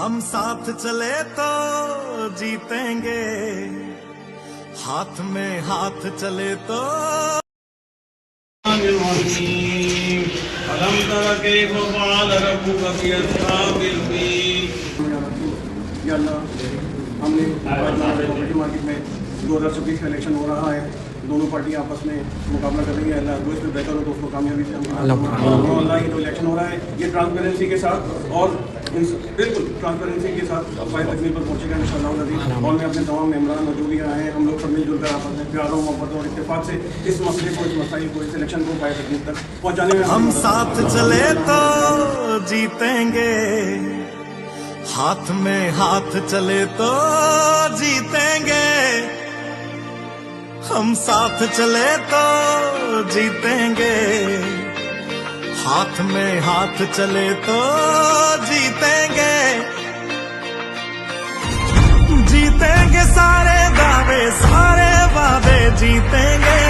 हम साथ चले तो जीतेंगे, हाथ में हाथ चले तो अलम तर कैफ फ़अल रब्बुका बिअस्हाबिल फील। या अल्लाह, हमने प्रॉपर्टी मार्केट में 2026 का इलेक्शन हो रहा है, दोनों पार्टियां आपस में मुकाबला कर रही है। अल्लाह जो इसमें बेहतर हो तो उसको कामयाबी से अल्लाह ये जो इलेक्शन हो रहा है ये ट्रांसपेरेंसी के साथ और बिल्कुल ट्रांसपेरेंसी के साथ फाइल तकमील पर पहुंचेगा इंशाअल्लाह अज़ीज़। और मैं अपने तमाम मेम्बरान और जो भी आए हैं हम लोग सब मिलजुल कर आपस में प्यार और मोहब्बत और इत्तेफाक से इस मसले को, इस मसाइल को, इस इलेक्शन को फाइल तकमील तक पहुँचाने में हम साथ चले तो जीतेंगे, हाथ में हाथ चले तो जीतेंगे, हम साथ चले तो जीतेंगे, हाथ में हाथ चले तो जीतेंगे, जीतेंगे सारे दावे सारे वादे जीतेंगे,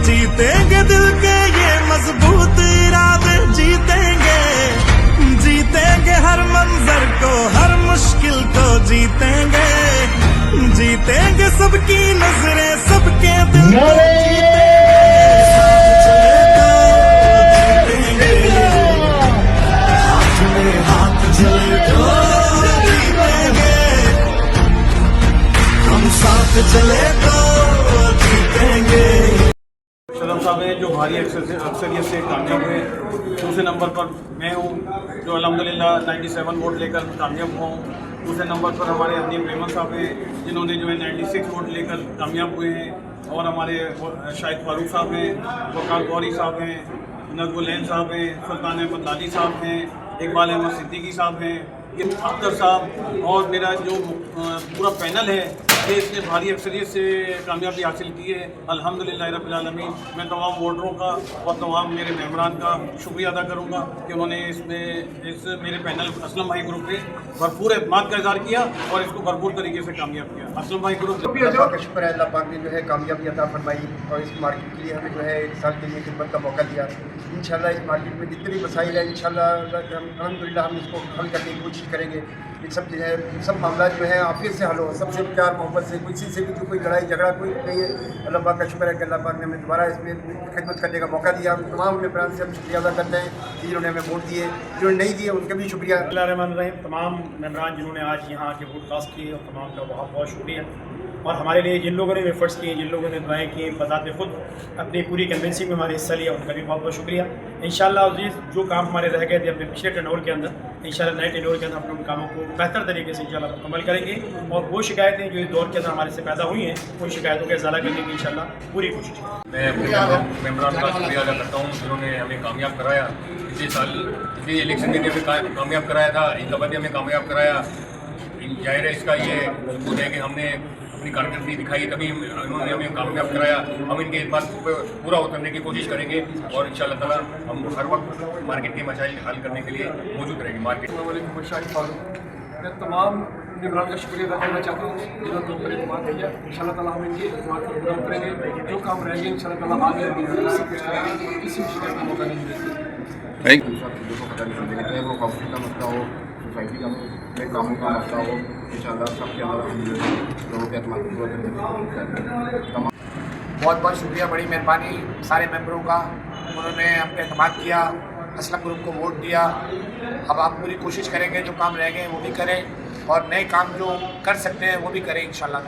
जीतेंगे दिल के ये मजबूत इरादे जीतेंगे, जीतेंगे हर मंजर को हर मुश्किल को जीतेंगे, जीतेंगे सबकी नजरें सबके दिल को जीतेंगे, हाथ में हाथ चले तो जीतेंगे, हम साथ चले तो जीतेंगे। शरम साहब हैं जो भारी अक्सरियत से कामयाब हुए। दूसरे नंबर पर मैं हूँ जो अल्हम्दुलिल्लाह 97 वोट लेकर कामयाब हुआ हूँ। दूसरे नंबर पर हमारे हनीफ रहमान साहब हैं जिन्होंने जो है 96 वोट लेकर कामयाब हुए हैं। और हमारे शाहिद फारूक साहब हैं, वकार गौरी साहब हैं, नजमुलैन साहब हैं, सुल्तान अहमद लाली साहब हैं, इकबाल अहमद सिद्दीकी साहब हैं, अख्तर साहब और मेरा जो पूरा पैनल है ये इसने भारी अक्सरियत से कामयाबी हासिल की है अल्हम्दुलिल्लाह रब्बिल आलमीन। मैं तमाम वोटरों का और तमाम मेरे मेम्बरान का शुक्रिया अदा करूँगा कि उन्होंने इस मेरे पैनल असलम भाई ग्रुप पे भरपूर एतमाद का इज़हार किया और इसको भरपूर तरीके से कामयाब किया। असलम भाई ग्रुप अल्लाह का शुक्र है, अल्लाह पाक ने जो है कामयाबी अता फरमाई और इस मार्केट के लिए हमें जो है 1 साल के लिए खिदमत का मौका दिया। इंशाल्लाह इस मार्केट में जितने भी मसाइल हैं इंशाल्लाह अल्हम्दुलिल्लाह हम इसको हल करने की कोशिश करेंगे। ये सब जो है सब मामला जो है आफियत से हल हो, सबसे प्यार मोहब्बत से, किसी से भी जो कोई लड़ाई झगड़ा कोई नहीं है। अल्लाह पाक का शुक्र है कि अल्लाह पाक ने हमें दोबारा इसमें खिदमत करने का मौका दिया। तमाम मेम्बरान से हम शुक्रिया अदा करते हैं कि जिन्होंने हमें वोट दिए, जिन्होंने नहीं दिए उनका भी शुक्रिया। बिस्मिल्लाहिर्रहमानिर्रहीम। तमाम मेम्बरान जिन्होंने आज यहाँ आके वोट कास्ट किए और तमाम का बहुत बहुत शुक्रिया। और हमारे लिए जिन लोगों ने एफर्ट्स किए, जिन लोगों ने दुआएं की, बजाते खुद अपनी पूरी कन्विंसिंग में हमारे हिस्सा लिया, उनका भी बहुत बहुत शुक्रिया। इंशाअल्लाह अज़ीज़ जो काम हमारे रह गए थे अपने पिछले टेन्योर के अंदर, इंशाअल्लाह नए टेन्योर के अंदर अपने उन कामों को बेहतर तरीके से इंशाअल्लाह मुकम्मल करेंगे। और वो शिकायतें जो इस दौर के अंदर हमारे से पैदा हुई हैं उन शिकायतों का इज़ाला करने की इंशाअल्लाह पूरी कोशिश करेंगे। मैं मेम्बरान का शुक्रिया अदा करता हूँ जिन्होंने हमें कामयाब कराया। पिछले साल पिछले इलेक्शन में भी हमें कामयाब कराया था, इनका भी हमें कामयाब कराया। जाहिर है इसका ये सबूत है कि हमने अपनी कारकर्दगी दिखाई तभी उन्होंने हमें कामयाब कराया। हम इनके इस बात पर पूरा उतरने की कोशिश करेंगे और इंशाअल्लाह ताला हम हर वक्त मार्केट के मसाइल हल करने के लिए मौजूद रहेंगे। मार्केट मैं तमाम मेम्बरान का शुक्रिया अदा करना चाहता हूँ जिन्होंने लोग मेरे बात किया। इंशाअल्लाह ताला हम इनकी बात को पूरा करेंगे, जो काम रहेंगे इंशाअल्लाह ताला आगे सब कुछ करेंगे, किसी भी शिकायत का मौका नहीं मिलेगा। वो कॉम्पिटी का मसला हो, सोसाइटी का कामों का मसला हो, इंशाअल्लाह सबके अंदर हम लोगों के अतमाद पूरा करने की कोशिश करेंगे। बहुत बहुत शुक्रिया, बड़ी मेहरबानी सारे मेंबरों का। उन्होंने हम पे एतमाद किया, असलम ग्रुप को वोट दिया। अब आप पूरी कोशिश करेंगे जो काम रह गए वो भी करें और नए काम जो कर सकते हैं वो भी करें इंशाअल्लाह।